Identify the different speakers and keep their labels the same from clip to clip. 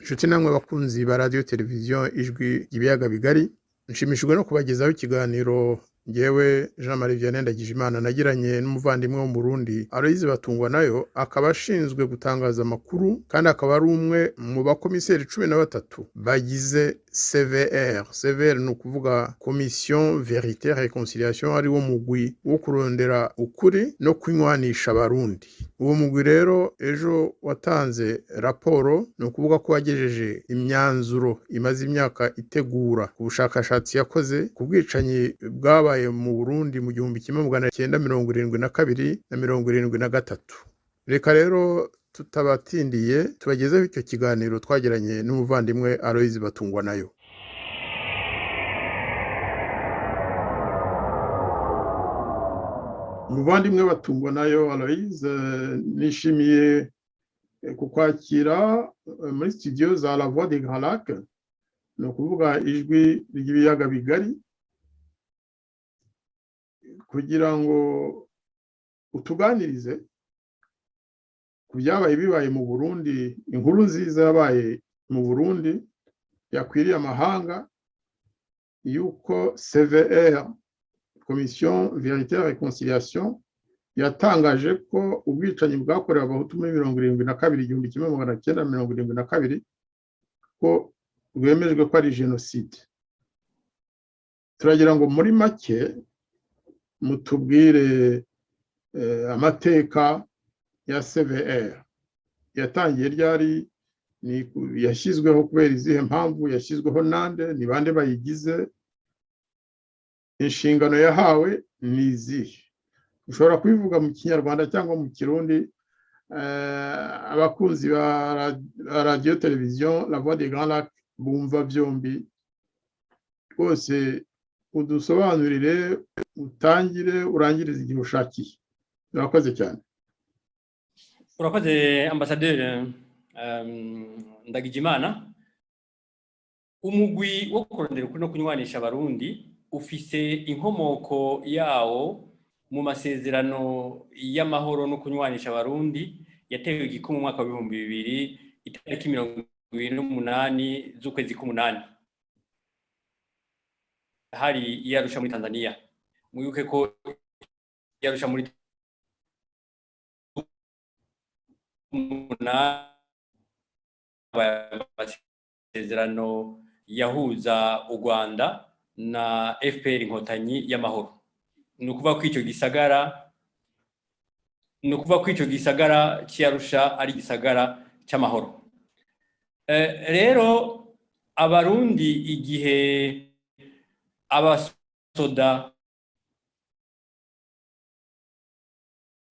Speaker 1: Inshuti namwe bakunzi ba radio televiziyo ijwi ry'ibiyaga bigari, nshimishijwe no kubagezaho ikiganiro ngewe Jean Marie Vianney Ndagijimana nagiranye n'umuvandimwe wo mu Burundi Aloyize Batungwanayo, akaba ashinzwe gutangaza amakuru kandi akaba ari umwe mu bakomiseri 13 bagize CVR. CVR ni ukuvuga Commission Vérité et Réconciliation, ari wo mugwi wo kurondera ukuri no kunywanisha abarundi. Uwo mugwi rero ejo watanze raporo, ni ukuvuga ko wagejeje imyanzuro imaze imyaka itegura ku bushakashatsi yakoze ku bwicanyi bwabaye mu Burundi mu 1972 na 1973. Reka rero tutabatindiye tubagezeho icyo kiganiro twagiranye n'umuvandimwe Aloyize Batungwanayo. Umuvandimwe Batungwanayo Aloyize, nishimiye kukwakira muri studio za La Voix des Grands Lacs, ni ukuvuga ijwi ry'ibiyaga bigari, kugira ngo utuganirize ku byabaye bibaye mu Burundi, inkuru nziza yabaye mu Burundi yakwiriye amahanga yuko CVR, Commission Vérité et Réconciliation, yatangaje ko ubwicanyi bwakorewe abahutu muri 1972 ko bwemejwe ko ari genocide. Turagira ngo muri make mutubwire amateka ya CVR, yatangiye ryari, yashyizweho kubera izihe mpamvu, yashyizweho nande, ni bande bayigize, inshingano yahawe ni izihe. Ushobora kubivuga mu Kinyarwanda cyangwa mu Kirundi, abakunzi ba radio televiziyo La Voix des Grands Lacs bumva byombi. Rwose udusobanurire, utangire urangirize igihe ushakiye. Urakoze cyane.
Speaker 2: Urakoze Ambassadeur Ndagijimana. Umugwi wo kurondera ukuri no kunywanisha abarundi ufise inkomoko yawo mu masezerano y'amahoro no kunywanisha abarundi yatewe igikumu mu mwaka wa 2000 itariki 28 z'ukwezi k'umunani, hari yarusha muri Tanzania. Mwibuke ko yarusha muri masezerano yahuza u Rwanda na FPR inkotanyi y'amahoro. Nukuvuga ko icyo gisagara cyarusha ari gisagara cy'amahoro. Rero abarundi igihe abasoda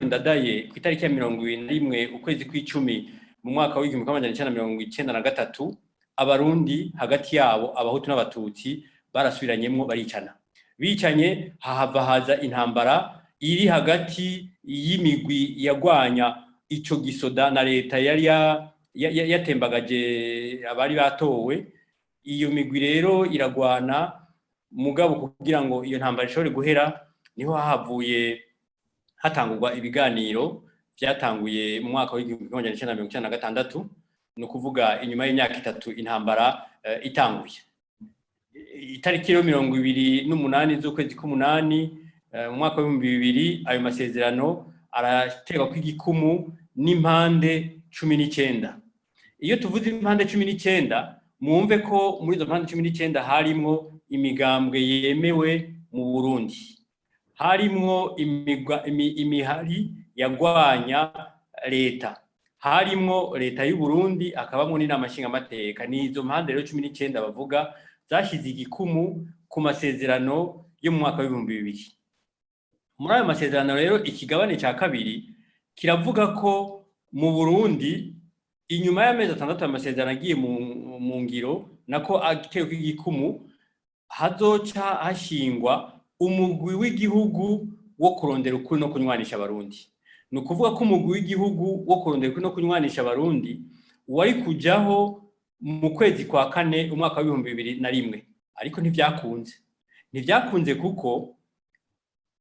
Speaker 2: ndadaye ku itariki ya 21 ukwezi kw'icumi mu mwaka wa 1993, abarundi hagati yabo abahutu n'abatutsi barasubiranyemo baricana. Bicanye haza intambara iri hagati y'imigwi yagwanya ico gisoda na leta yari yatembagaje abari batowe. Iyo migwi rero iragwana, mugabo kugira ngo iyo ntambara ishobore guhera niho havuye hatangurwa ibiganiro byatanguye mu mwaka wa 1996, no kuvuga inyuma y'imyaka 3 intambara itanguye. Itariki yo 28 z'ukwezi k'umunani mu mwaka wa 2000 ayo masezerano arategwa kw'igikumu n'impande 19. Iyo tuvuze impande 19, mwumve ko muri izo mpande 19 harimwo imigambwe yemewe mu Burundi, harimwo imihari yagwanya leta, harimwo leta y'u Burundi, akabamwo n'inama nshingamateka. Ni izo mpande rero 19 bavuga zashize igikumu ku masezerano yo mu mwaka wa 2000. Muri ayo masezerano rero ikigabane cya kabiri kiravuga ko mu Burundi inyuma y'amezi 6 amasezerano agiye mu ngiro, nako agitewe kw'igikumu, hazoca hashingwa umugwi w'igihugu wo kurondera ukuri no kunywanisha abarundi. Ni ukuvuga ko umugwi w'igihugu wo kurondera ukuri no kunywanisha abarundi wari kujaho mu kwezi kwa 4 umwaka wa 2001, ariko ntivyakunze kuko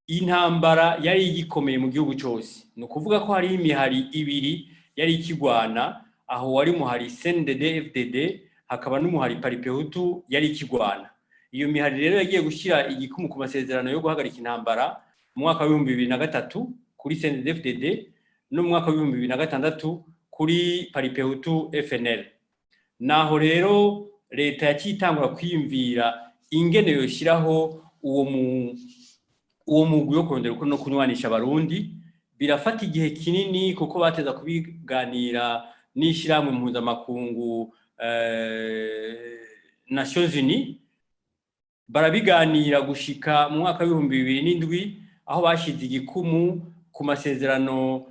Speaker 2: intambara yari igikomeye mu gihugu cyose. Ni ukuvuga ko hari imihari ibiri yari ikigwana, aho wari muhari CNDD FDD hakaba n'umuhari Paripehutu yari ikigwana. Iyo mihari rero yagiye gushyira igikumu ku masezerano yo guhagarika intambara mu mwaka wa 2003 kuri CNDD FDD no mu mwaka wa 2006 kuri Paripehutu FNL. Naho rero leta yakitangura kwiyumvira ingene yoshiraho uwo mugwi wo kurondera no kunywanisha abarundi. Birafata igihe kinini kuko bateza kubiganira n'ishiramwe mpuzamakungu Nations Unies, barabiganira gushika mu mwaka wa 2007 aho bashize igikumu ku masezerano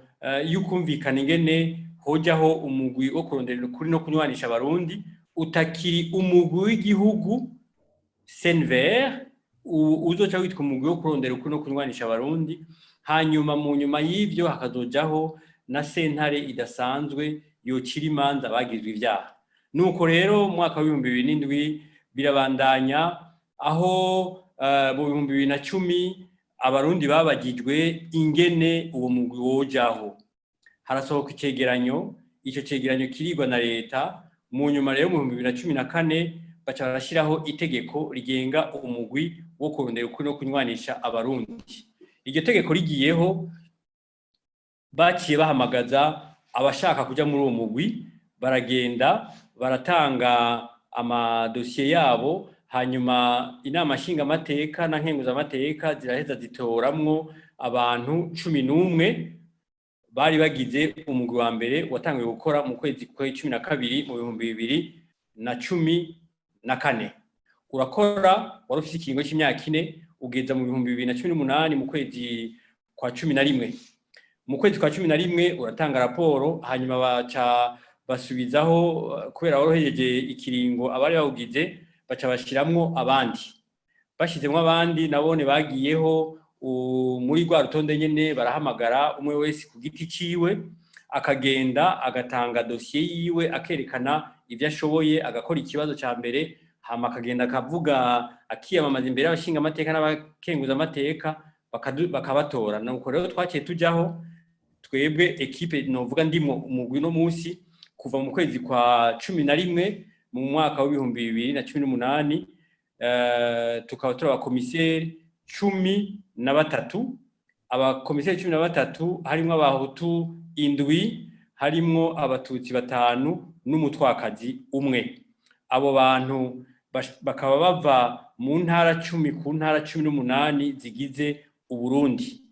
Speaker 2: y'ukumvikana ingene hojaho umugwi wo kurondera kuri no kunywanisha abarundi utakiri umugwi w'igihugu Senver uzoca witwa umugwi wo kurondera kuri no kunywanisha abarundi. Hanyuma mu nyuma y'ivyo hakazojaho na sentare idasanzwe yocira imanza bagizwe ivyaha. Nuko rero mu mwaka wa 2007 birabandanya aho mu 2010 abarundi babagijwe ingene uwo mugwi wojaho. Harasohoka icegeranyo, ico cegeranyo kirigwa na leta. Mu nyuma rero mu 2014 baca barashiraho itegeko rigenga umugwi wo kurondera ukuri no kunywanisha abarundi. Iryo tegeko rigiyeho baciye bahamagaza abashaka kuja muri uwo mugwi, baragenda baratanga amadosiye yabo, hanyuma inama nshinga amateka na nkenguza amateka ziraheza zitoramwo abantu 11 bari bagize umugwi wa mbere watangiye gukora mu kwezi kwa 12 mu 2014. Urakora wari ufite ikiringo cy'imyaka 4 ugeza mu 2018 mu kwezi kwa 11. Mu kwezi kwa 11 uratanga raporo, hanyuma baca basubizaho kubera woroheje ikiringo abari bawugize, baca bashiramwo abandi. Bashizemwo abandi nabone bagiyeho muri rwa rutonde nyene, barahamagara umwe wese ku giti ciwe akagenda agatanga dosiye yiwe akerekana ivyo ashoboye, agakora ikibazo ca mbere, hama akagenda akavuga akiyamamaza imbere y'abashinga amateka n'abakenguza amateka bakabatora. Nuko rero twaciye tujaho twebwe ekipe novuga ndimo umugwi no munsi kuva mu kwezi kwa 11 mu mwaka wa 2018 tukaba turi abakomiseri 13. Abakomiseri 13 harimwo abahutu 7, harimwo abatutsi 5 n'umutwakazi 1. Abo bantu bakaba bava mu ntara 10 ku ntara 18 zigize Uburundi.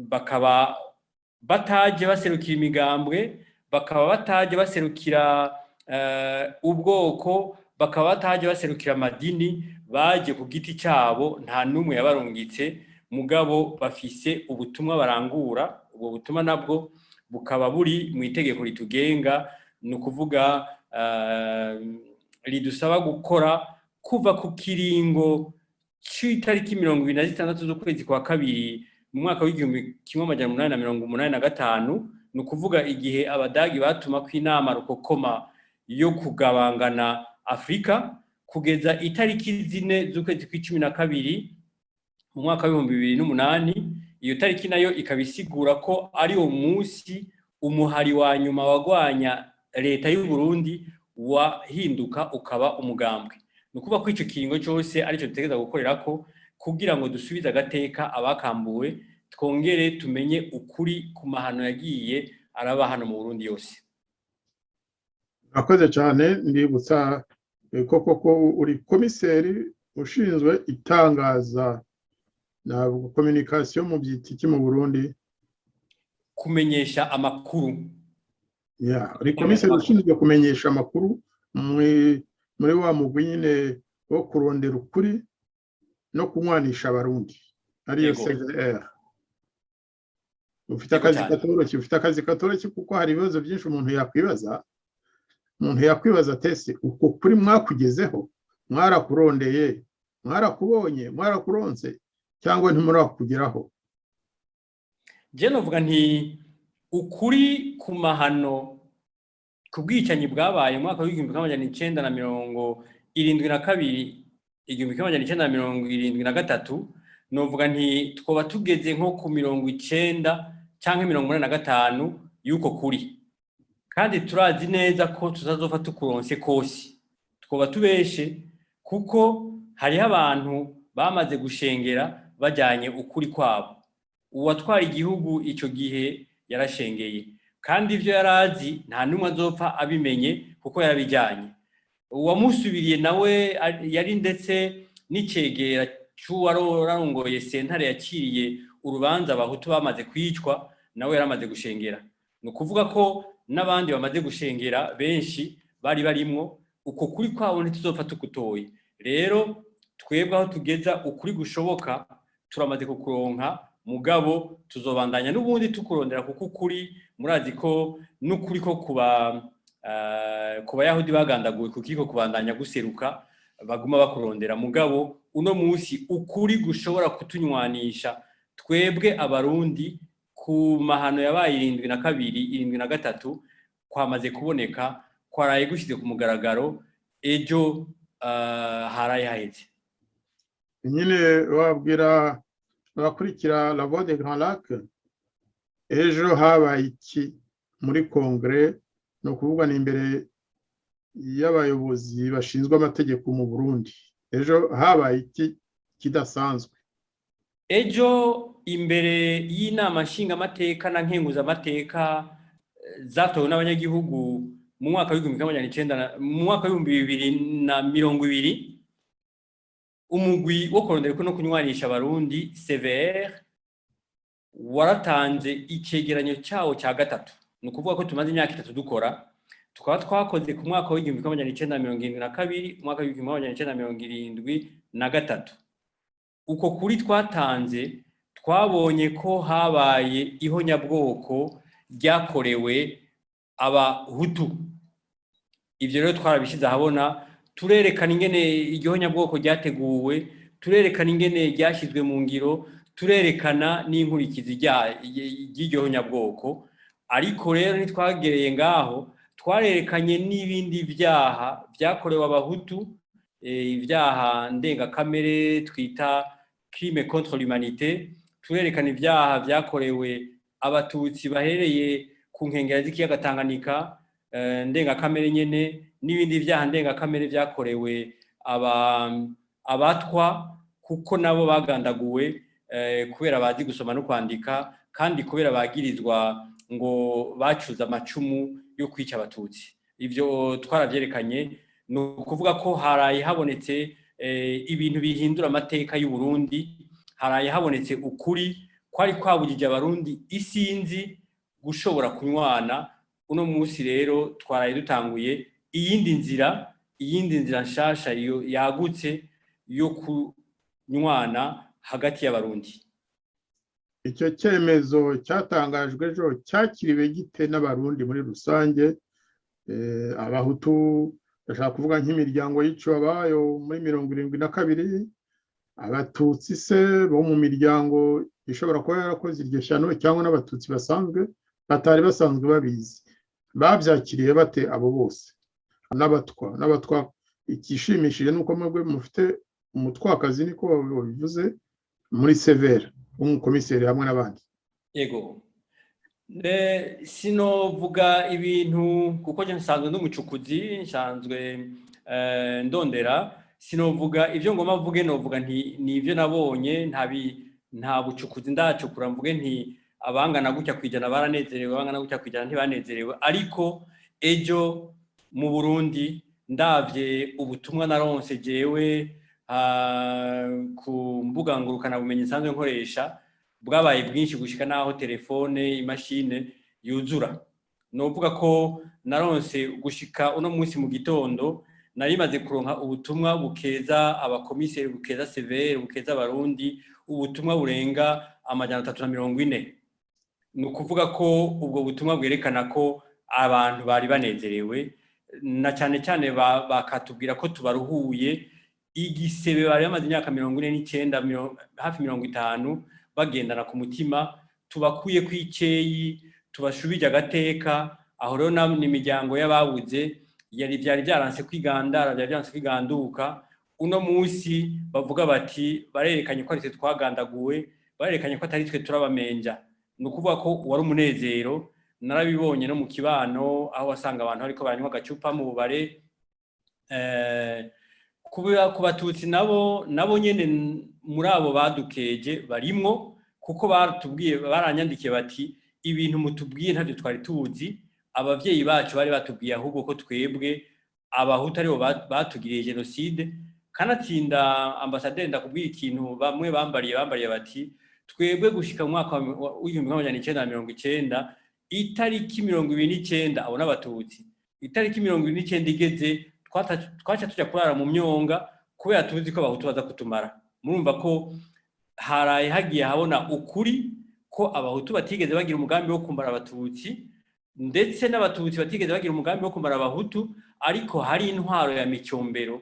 Speaker 2: Bakaba bataje baserukira imigambwe, bakaba bataje baserukira ubwoko, bakaba bataje baserukira amadini, baje ku giti cyabo, nta numwe yabarungitse, mugabo bafise ubutumwa barangura. Ubwo butumwa nabwo bukaba buri mu itegeko ritugenga, nukuvuga ridusaba gukora kuva ku kiringo c'itariki 26 z'ukwezi kwa kabiri mu mwaka w'1885, nukuvuga igihe abadagi batuma ku inama rukokoma yo kugabangana Afrika, kugeza itariki 4 z'ukwezi kwa12 mu mwaka wa 2008. Iyo tariki nayo ikabisigura ko ari uwo munsi umuhari wa nyuma wagwanya leta y'u Burundi wahinduka ukaba umugambwe. Nukuvuga ko ico kiringo cyose ari cyo dutegereza gukorerako kugira ngo dusubize agateka abakambuwe, twongere tumenye ukuri ku mahano yagiye araba hano mu Burundi yose.
Speaker 1: Akoze cyane. Ndibutsa koko uri komiseri ushinzwe itangaza na communication mu byitiki mu Burundi,
Speaker 2: kumenyesha amakuru.
Speaker 1: Uri komiseri ushinzwe kumenyesha amakuru muri wa mugwi nyine wo kurondera ukuri no kunywanisha abarundi, ariyo CVR. Ufite akazi katoroshye kuko hari ibibazo byinshi umuntu yakwibaza tese uko kuri mwakugezeho, mwarakurondeye, mwarakubonye, mwarakuronse cyangwa ntimurakugeraho.
Speaker 2: Je novuga nti ukuri ku mahano ku bwicanyi bwabaye mu mwaka w'1972 1973, novuga nti twoba tugeze nko ku 90 canke 85 yuko kuri. kandi turazi neza ko tutazopfa tukuronse kose, twoba tubeshe, kuko hariho abantu bamaze gushengera bajyanye ukuri kwabo. Uwatwara igihugu ico gihe yarashengeye, kandi ivyo yarazi nta numwe azopfa abimenye kuko yarabijyanye. Uwamusubiriye nawe yari ndetse n'icegera c'uwarongoye sentare yakiriye urubanza abahutu bamaze kwicwa, nawe yaramaze gushengera. Ni ukuvuga ko n'abandi bamaze gushengera benshi bari barimwo, uko kuri kwabo ntituzopfa tukutoye. Rero twebwe aho tugeza ukuri gushoboka turamaze kukuronka, mugabo tuzobandanya n'ubundi tukurondera, kuko ukuri murazi ko n'ukuri ko ku bayahudi bagandaguwe kukiko kubandanya guseruka, baguma bakurondera. Mugabo uno musi ukuri gushobora kutunywanisha twebwe abarundi ku mahano yabaye 72, 73 kwamaze kuboneka, kwaraye gushize ku mugaragaro, ejo haraye haheze.
Speaker 1: Nyine wabwira abakurikira La Voix des Grands Lacs, ejo habaye iki muri kongere? No kuvuga ni imbere y'abayobozi bashinzwe amategeko mu Burundi. Ejo habaye iki kidasanzwe?
Speaker 2: Ejo imbere y'inama nshingamateka na nkenguzamateka zatowe n'abanyagihugu mu mwaka w'2020, umugwi wo kurondera no kunywanisha abarundi CVR waratanze icegeranyo cyawo cya gatatu. Ni ukuvuga ko tumaze imyaka 3 dukora, tukaba twakoze ku mwaka w'1972, umwaka w'1973. Uko kuri twatanze twabonye ko habaye ihonyabwoko ryakorewe abahutu. Ivyo rero twarabishize ahabona, turerekana ingene igihonyabwoko ryateguwe, turerekana ingene ryashizwe mu ngiro, turerekana n'inkurikizi ry'igihonyabwoko. Ariko rero ntitwagereye ngaho, twarerekanye n'ibindi vyaha vyakorewe abahutu, ivyaha ndengakamere twita crime contre l'humanité. Turerekana ivyaha vyakorewe abatutsi bahereye ku nkengera z'ikiyaga Tanganyika, ndengakamere nyene, n'ibindi vyaha ndengakamere vyakorewe abatwa, kuko nabo bagandaguwe kubera bazi gusoma no kwandika, kandi kubera bagirizwa ngo bacuza amacumu yo kwica abatutsi. Ivyo twaravyerekanye. Ni ukuvuga ko haraye habonetse ibintu bihindura amateka y'u Burundi, haraye habonetse ukuri kwari kwabujije abarundi isinzi gushobora kunywana. Uno musi rero twaraye dutanguye iyindi nzira nshasha yagutse yo kunywana hagati y'abarundi.
Speaker 1: Icyo cyemezo cyatangajwe ejo cyakiriwe gite n'abarundi muri rusange? Abahutu bashaka kuvuga nk'imiryango yiciwe abayo muri 72, abatutsi se bo mu miryango ishobora kuba yarakoze iryo shyano, cyangwa n'abatutsi basanzwe batari basanzwe babizi, babyakiriye bate abo bose? N'abatwa ikishimishije nuko mwebwe mufite umutwakazi, niko babivuze, muri severe umukomiseri hamwe n'abandi.
Speaker 2: Yego, sinovuga ibintu kuko je nsanzwe ndumucukuzi, nsanzwe ndondera. Sinovuga ivyo ngoma mvuge, novuga nti nivyo nabonye, nta bucukuzi ndacukura mvuge nti abangana gutya kwijana baranezerewe, abangana gutya kwijana ntibanezerewe. Ariko ejo mu Burundi ndavye ubutumwa naronse jewe ku mbuga ngurukana bumenyi nsanzwe nkoresha, bwabaye bwinshi gushika naho telefone, imashine yuzura. Novuga ko naronse gushika uno munsi mu gitondo narimaze kuronka ubutumwa bukeza abakomiseri, bukeza CVR, bukeza abarundi, ubutumwa burenga 340. Ni ukuvuga ko ubwo butumwa bwerekana ko abantu bari banezerewe, na cyane cyane bakatubwira ko tubaruhuye igisebe bari bamaze imyaka 49 hafi 50 bagendana ku mutima, tubakuye kw'iceyi, tubashubije agateka. Aho rero n'imiryango y'ababuze byari byaranse kwigandara, byari byaranse kwiganduka. Uno munsi bavuga bati barerekanye ko aritwe twagandaguwe, barerekanye ko atari twe turabamenja. Ni ukuvuga ko wari umunezero, narabibonye no mu kibano aho wasanga abantu ariko baranywa agacupa mu bubare. Ku batutsi nabo nyene muri abo badukeje barimwo, kuko batubwiye, baranyandikiye bati ibintu mutubwiye ntavyo twari tuzi, abavyeyi bacu bari batubwiye ahubwo ko twebwe abahutu aribo batugiriye genocide. Kanatsinda ambasaderi ndakubwira ikintu bamwe bambariye bati twebwe gushika mu mwaka w'1990 itariki 29 abo n'abatutsi, itariki 29 igeze twaca tuja kurara mu myonga kubera tuzi ko abahutu baza kutumara. Murumva ko haraye hagiye habona ukuri ko abahutu batigeze bagira umugambi wo kumara abatutsi, ndetse n'abatutsi batigeze bagira umugambi wo kumara abahutu, ariko hari intwaro ya Micombero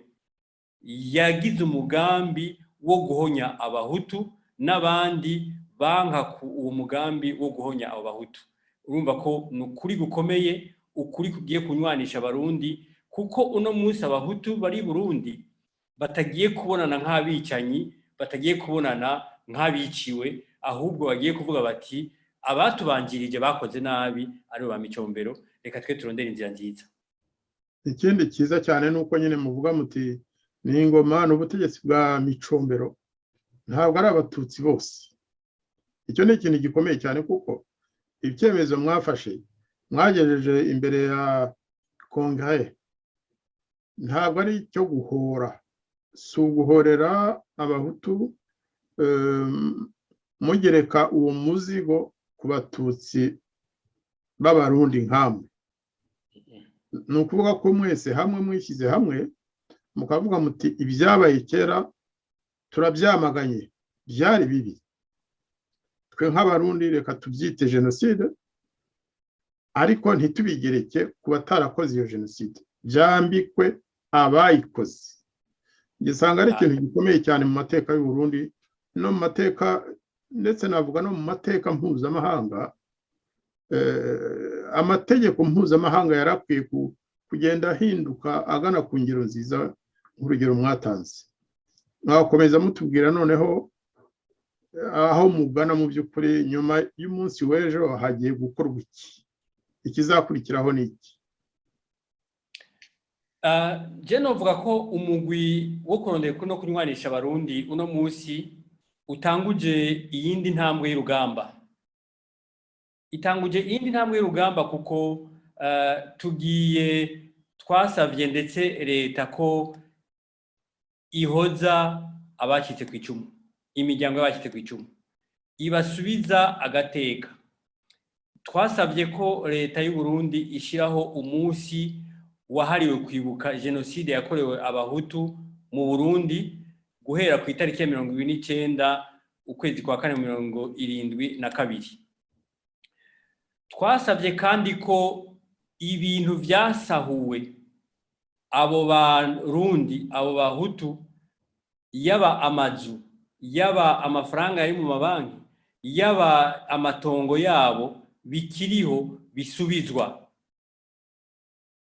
Speaker 2: yagize umugambi wo guhonya abahutu n'abandi banka uwo mugambi wo guhonya abo bahutu. Urumva ko nukuri gukomeye, ukuri kugiye kunywanisha abarundi, kuko uno munsi abahutu bari Burundi batagiye kubonana nk'abicanyi, batagiye kubonana nk'abiciwe, ahubwo bagiye kuvuga bati abatubanjirije bakoze nabi ari ba Micombero, reka twe turondera inzira nziza.
Speaker 1: Ikindi cyiza cyane nuko nyine muvuga muti ni ingoma n'ubutegetsi bwa Micombero ntabwo ari abatutsi bose. Icyo ni ikintu gikomeye cyane, kuko ibyemezo mwafashe mwagejeje imbere ya Kongere ntabwo ari icyo guhora, si uguhorera abahutu mugereka uwo muzigo ku batutsi b'abarundi nkamwe. Ni ukuvuga ko mwese hamwe mwishyize hamwe mukavuga muti ibyabaye kera turabyamaganye, byari bibi, twe nk'abarundi reka tubyite genocide, ariko ntitubigereke ku batarakoze iyo genocide, byambikwe abayikoze. Gisanga ari ikintu gikomeye cyane mu mateka y'u Burundi no mu mateka, ndetse navuga no mu mateka mpuzamahanga. Amategeko mpuzamahanga yarakwiye kugenda ahinduka agana ku ngero nziza nk'urugero mwatanze. Mwakomeza mutubwira noneho aho mugana mu by'ukuri nyuma y'umunsi w'ejo hagiye gukorwa iki, ikizakurikiraho ni iki?
Speaker 2: Je novuga ko umugwi wo kurondera no kunywanisha abarundi uno munsi utanguje iyindi ntambwe y'urugamba. Itanguje iyindi ntambwe y'urugamba kuko twasavye ndetse leta ko ihoza abacitse ku icumu, imiryango y'abacitse ku icumu, ibasubiza agateka. Twasavye ko leta y'u Burundi ishiraho umunsi wahariwe kwibuka genocide yakorewe abahutu mu Burundi guhera ku itariki ya 29 ukwezi kwa 4/72. Twasavye kandi ko ibintu vyasahuwe abo barundi, abo bahutu, yaba amazu, yaba amafaranga yari mu mabanki, yaba amatongo yabo bikiriho bisubizwa.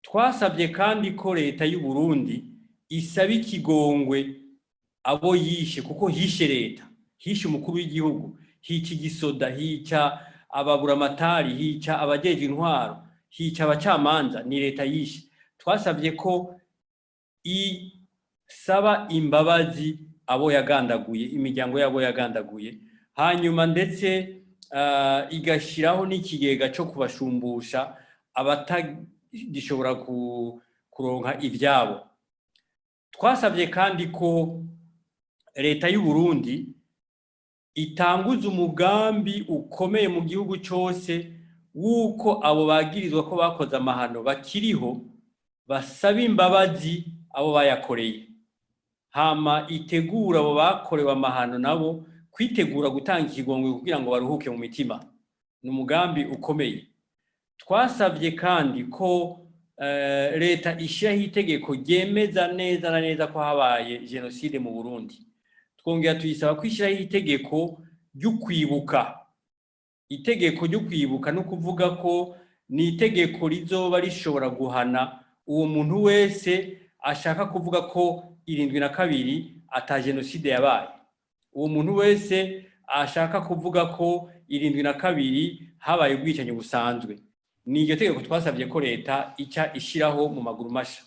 Speaker 2: Twasabye kandi ko leta y'u Burundi isaba ikigongwe abo yishe, kuko hishe leta, hishe umukuru w'igihugu, hica igisoda, hica ababuramatari, hica abajeje intwaro, hica abacamanza, ni leta yishe. Twasabye ko isaba imbabazi abo yagandaguye, imiryango yabo yagandaguye, hanyuma ndetse igashiraho n'ikigega cyo kubashumbusha abatagishobora kuronka ivyabo. Twasabye kandi ko leta y'u Burundi itanguza umugambi ukomeye mu gihugu cyose wuko abo bagirizwa ko bakoze amahano bakiriho basaba imbabazi abo bayakoreye, hama itegura abo bakorewe amahano nabo kwitegura gutanga ikigongwe kugira ngo baruhuke mu mitima. Ni umugambi ukomeye. Twasabye kandi ko leta ishiraho itegeko ryemeza neza na neza ko habaye genocide mu Burundi. Twongera tuyisaba kwishiraho itegeko ryo kwibuka. Itegeko ryo kwibuka no kuvuga ko ni itegeko rizoba rishobora guhana uwo muntu wese ashaka kuvuga ko 72 ata genocide yabaye. Uwo muntu wese ashaka kuvuga ko 72 habaye ubwicanyi busanzwe. ni iryo tegeko twasabye ko leta ica ishiraho mu maguru masha.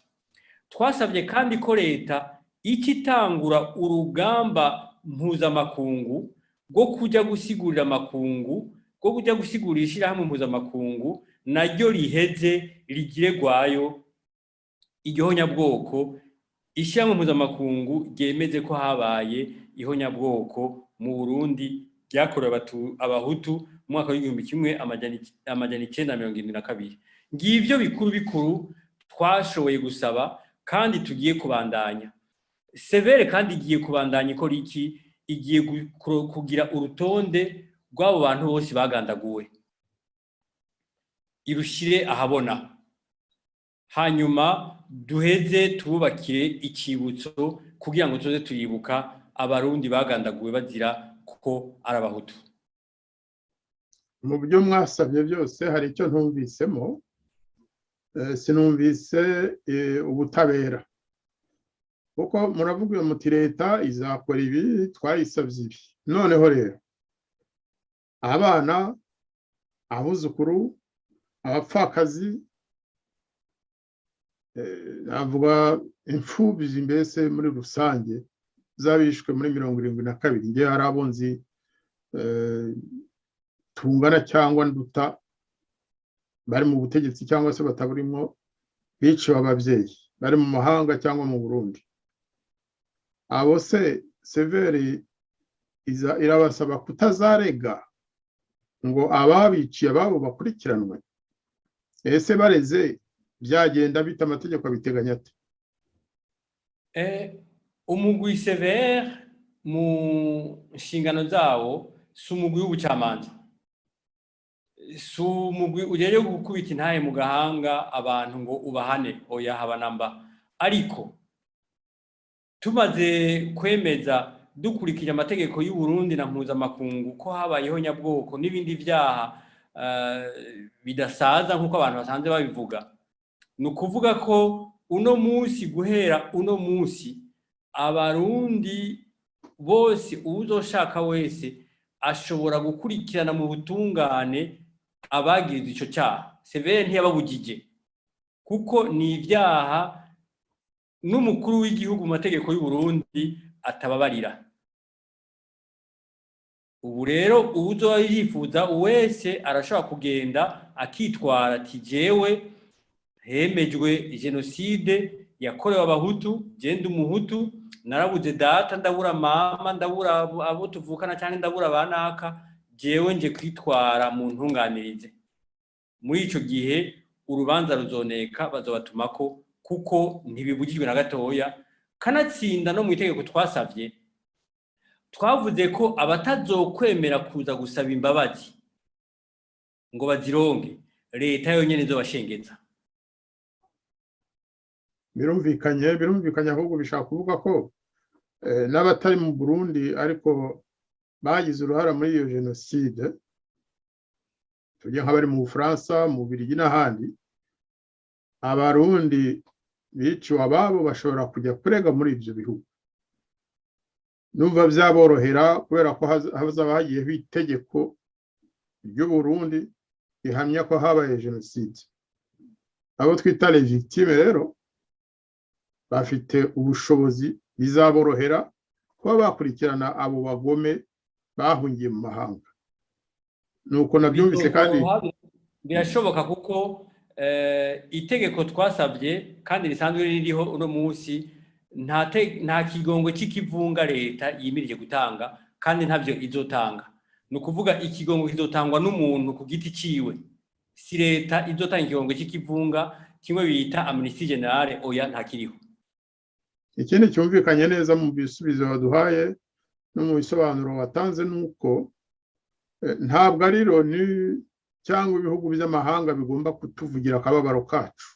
Speaker 2: Twasabye kandi ko leta itangura urugamba mpuzamakungu rwo kujya gusigurira amakungu, rwo kujya gusigurira ishirahamwe mpuzamakungu naryo riheze rigire gwayo igihonyabwoko, ishirahamwe mpuzamakungu ryemeze ko habaye ihonyabwoko mu Burundi ryakorewe abahutu mu mwaka w'1972. Ngivyo bikuru bikuru twashoboye gusaba kandi tugiye kubandanya. Severe kandi igiye kubandanya ikora iki? Igiye kugira urutonde rw'abo bantu bose bagandaguwe, irushire ahabona, hanyuma duheze tububakire ikibutso kugira ngo tuze turibuka abarundi bagandaguwe bazira kuko ari abahutu.
Speaker 1: Mu byo mwasabye byose hari icyo ntumvisemo, sinumvise ubutabera, kuko muravuga muti leta izakora ibi, twayisabye ibi. Noneho rero abana, abuzukuru, abapfakazi, navuga imfubyi mbese muri rusange zabishwe muri 72. Ngiye hari abo nzi tungana cyangwa nduta bari mu butegetsi cyangwa se bataburimo, biciwe ababyeyi bari mu mahanga cyangwa mu Burundi. Abo se Severi irabasaba kutazarega ngo ababiciye ababo bakurikiranwe? Ese bareze byagenda bita amategeko abiteganya ate?
Speaker 2: Umugwi Severe mu nshingano zawo si umugwi w'ubucamanza, si umugwi ujeje gukubita intahe mu gahanga abantu ngo ubahane, oya haba namba. Ariko tumaze kwemeza dukurikije amategeko y'u Burundi na mpuzamakungu ko habayeho nyabwoko n'ibindi vyaha bidasaza nk'uko abantu basanze babivuga, ni ukuvuga ko uno munsi, guhera uno munsi, abarundi bose uzoshaka wese ashobora gukurikirana mu butungane abagize ico cyaha. Severe ntiyababujije kuko ni ivyaha n'umukuru w'igihugu mu mategeko y'u Burundi atababarira. Ubu rero uzoba yifuza wese arashobora kugenda akitwara ati jewe hemejwe jenoside yakorewe abahutu, genda umuhutu, narabuze data, ndabura mama, ndabura abo tuvukana cyangwa ndabura banaka, jewe nje kwitwara mu ntunganirize. Muri ico gihe urubanza ruzoneka, bazobatumako kuko ntibibujijwe na gatoya. Kanatsinda no mu itegeko twasavye, twavuze ko abatazokwemera kuza gusaba imbabazi ngo bazironke, leta yonyene izobashengeza. Birumvikanye ahubwo bishaka kuvuga ko n'abatari mu Burundi ariko bagize uruhara muri iyo jenoside, tujye nk'abari mu Bufaransa, mu Bubiligi n'ahandi, abarundi biciwe ababo bashobora kujya kurega muri ibyo bihugu. Numva byaborohera kubera ko hazaba hagiyeho itegeko ry'u Burundi rihamya ko habaye jenoside. Abo twita les victimes rero bafite ubushobozi, bizaborohera kuba bakurikirana abo bagome bahungiye mu mahanga. Nuko nabyumvise kandi birashoboka kuko itegeko twasabye kandi risanzwe ririho uno munsi, nta kigongo cy'ikivunga leta yimirije gutanga kandi ntavyo izotanga. Ni ukuvuga ikigongo kizotangwa n'umuntu ku giti ciwe, si leta izotanga ikigongo cy'ikivunga kimwe bita amnistie generale, oya nta kiriho.
Speaker 1: Ikindi cyumvikanye neza mu bisubizo baduhaye no mu bisobanuro watanze nuko ntabwo ari Loni cyangwa ibihugu by'amahanga bigomba kutuvugira akababaro kacu.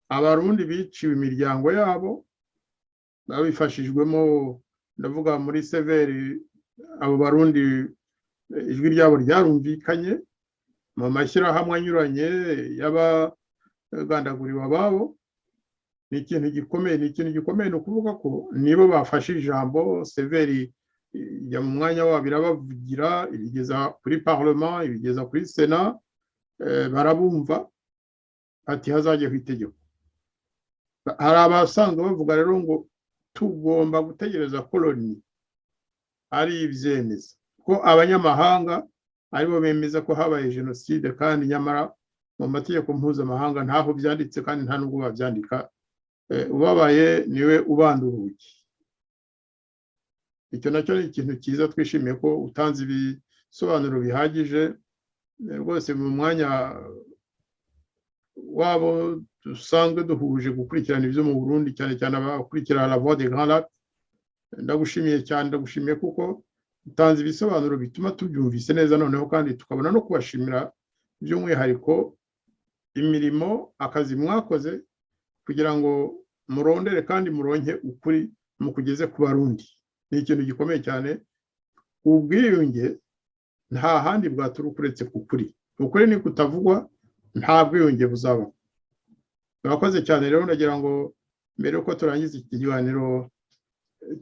Speaker 1: Abarundi biciwe imiryango yabo babifashijwemo, ndavuga muri Severi, abo barundi ijwi ryabo ryarumvikanye mu mashyirahamwe anyuranye y'abagandaguriwe ababo. Ni ikintu gikomeye, ni ukuvuga ko nibo bafashe ijambo. Severi ya mu mwanya wabo irabavugira, ibigeza kuri parlement, ibigeza kuri Sena, barabumva ati hazajyeho itegeko. Hari abasanzwe bavuga rero ngo tugomba gutegereza koloni ari ibyemeza ko abanyamahanga aribo bemeza ko habaye jenoside, kandi nyamara mu mategeko mpuzamahanga ntaho byanditse kandi nta nubwo babyandika. Ubabaye niwe ubanda urugi. Icyo nacyo ni ikintu cyiza, twishimiye ko utanze ibisobanuro bihagije rwose mu mwanya wabo dusanzwe duhuje gukurikirana ibyo mu Burundi, cyane cyane abakurikirana la voix des grands lacs. Ndagushimiye cyane, ndagushimiye kuko utanze ibisobanuro bituma tubyumvise neza noneho, kandi tukabona no kubashimira by'umwihariko imirimo, akazi mwakoze kugira ngo murondere kandi muronke ukuri mukugeze ku Barundi. Ni ikintu gikomeye cyane. Ubwiyunge nta handi bwaturuka uretse ku kuri. Ukuri ni kutavugwa, nta bwiyunge buzaba. Murakoze cyane rero, ndagira ngo mbere yuko turangiza iki kiganiro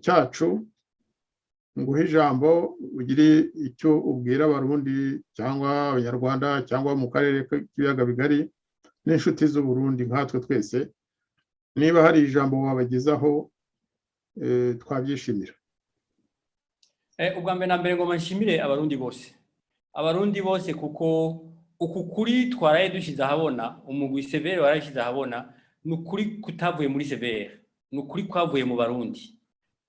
Speaker 1: cyacu nguhe ijambo ugire icyo ubwira Abarundi cyangwa Abanyarwanda cyangwa mu karere k'ibiyaga bigari n'inshuti z'u Burundi nkatwe twese. Niba hari ijambo wabagezaho twabyishimira.
Speaker 2: Ubwa mbere na mbere ngo nshimire Abarundi bose kuko uku kuri twaraye dushize ahabona, umugwi Severe warashize ahabona, n'ukuri kutavuye muri Severe, n'ukuri kwavuye mu Barundi,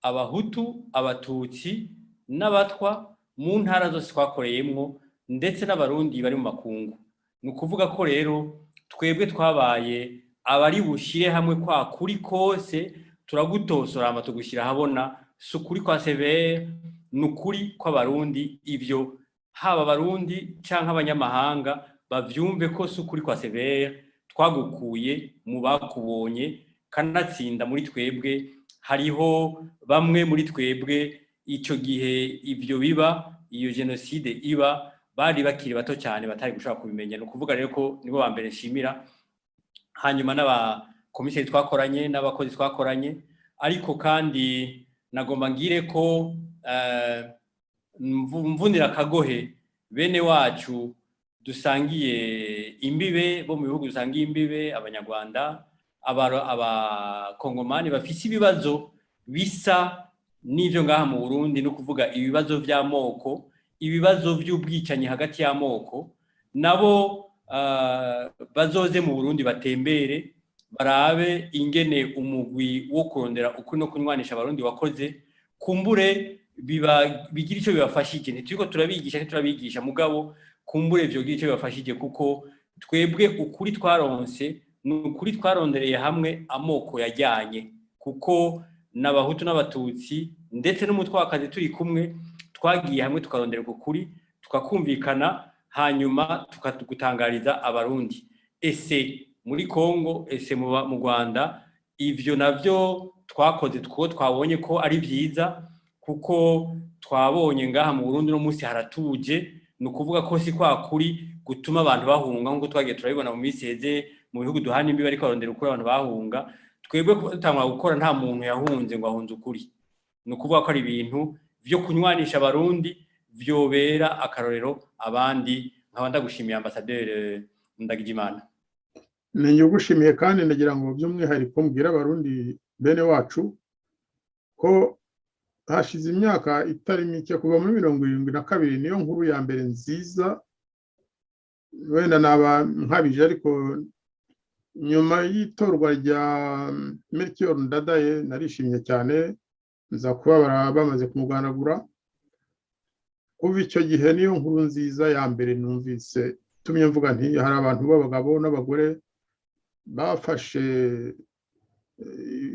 Speaker 2: Abahutu, Abatutsi n'Abatwa mu ntara zose twakoreyemo, ndetse n'Abarundi bari mu makungu. Nukuvuga ko rero twebwe twabaye abari bushire hamwe kwa kuri kose, turagutosora amatugushyira habona, sukuri kwa Severe, n'ukuri kw'Abarundi. Ivyo haba Abarundi canke abanyamahanga bavyumve ko sukuri kwa Severe, twagukuye mu bakubonye, kanatsinda muri twebwe hariho bamwe muri twebwe ico gihe ivyo biba, iyo jenoside iba, bari bakiri bato cyane batari gushaka kubimenya. Nukuvuga rero ko nibo ba mbere nshimira, hanyuma n'abakomiseri twakoranye n'abakozi twakoranye. Ariko kandi nagomba ngire ko mvunira akagohe bene wacu dusangiye imbibe, bo mu bihugu dusangiye imbibe, Abanyarwanda, Abakongomani bafise ibibazo bisa n'ivyo ngaha mu Burundi, no kuvuga ibibazo vy'amoko, ibibazo vy'ubwicanyi hagati y'amoko. Nabo bazoze mu Burundi batembere, barabe ingene umugwi wo kurondera ukuri no kunywanisha Abarundi wakoze, kumbure bigira icyo bibafashije. Ntituriko turabigisha mugabo kumbure vyogira icyo bibafashije, kuko twebwe ukuri twaronse n'ukuri twarondereye hamwe amoko yajyanye, kuko n'Abahutu n'Abatutsi ndetse n'umutwakazi turi kumwe twagiye hamwe tukarondera ukuri, tukakumvikana, hanyuma tukatugutangariza Abarundi. Ese muri Kongo, ese mu Rwanda, ivyo navyo twakoze twabonye ko ari vyiza, kuko twabonye ngaha mu Burundi no musi haratuje. Nukuvuga ko si kwa kuri gutuma abantu bahunga nkuko twagiye turabibona mu minsi heze mu bihugu duhana imbibe, ariko barondera ukuri abantu bahunga. Twebwe tutangwa gukora nta muntu yahunze ngo ahunze ukuri. Nukuvuga ko ari ibintu vyo kunywanisha Abarundi, vyobera akarorero abandi. Nkaba ndagushimiye Ambasaderi Ndagijimana.
Speaker 1: Nenye gushimiye kandi ndagira ngo by'umwihariko mbwira Abarundi bene wacu ko hashize imyaka itari mike, kuva muri 72 niyo nkuru ya mbere nziza, wenda naba nkabije, ariko nyuma y'itorwa rya Melchior Ndadaye narishimye cyane, nza kubabara bamaze kumugandagura. Kuva icyo gihe niyo nkuru nziza ya mbere numvise, tumye mvuga nti hari abantu b'abagabo n'abagore bafashe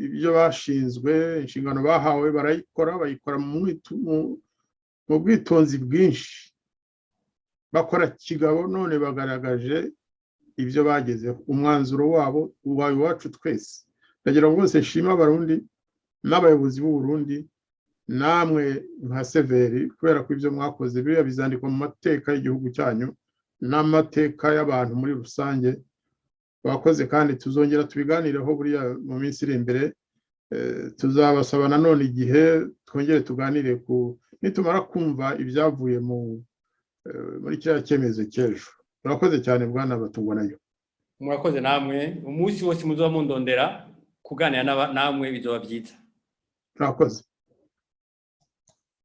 Speaker 1: ibyo bashinzwe, inshingano bahawe bayikora mu bwitonzi bwinshi, bakora kigabo, none bagaragaje ibyo bagezeho. Umwanzuro wabo ubaye iwacu twese. Ndagira ngo bose nshima Abarundi n'abayobozi b'u Burundi, namwe nka Severi, kubera ko ibyo mwakoze biriya bizandikwa mu mateka y'igihugu cyanyu n'amateka y'abantu muri rusange. Bakoze kandi tuzongera tubiganireho buriya mu minsi iri imbere. Tuzabasaba nanone igihe twongere tuganire nitumara kumva ibyavuye muri kiriya cyemezo cy'ejo. murakoze cyane bwana batungwa nayo.
Speaker 2: murakoze namwe, umunsi wose muzoba mundondera kuganira namwe bizoba byiza.
Speaker 1: Murakoze.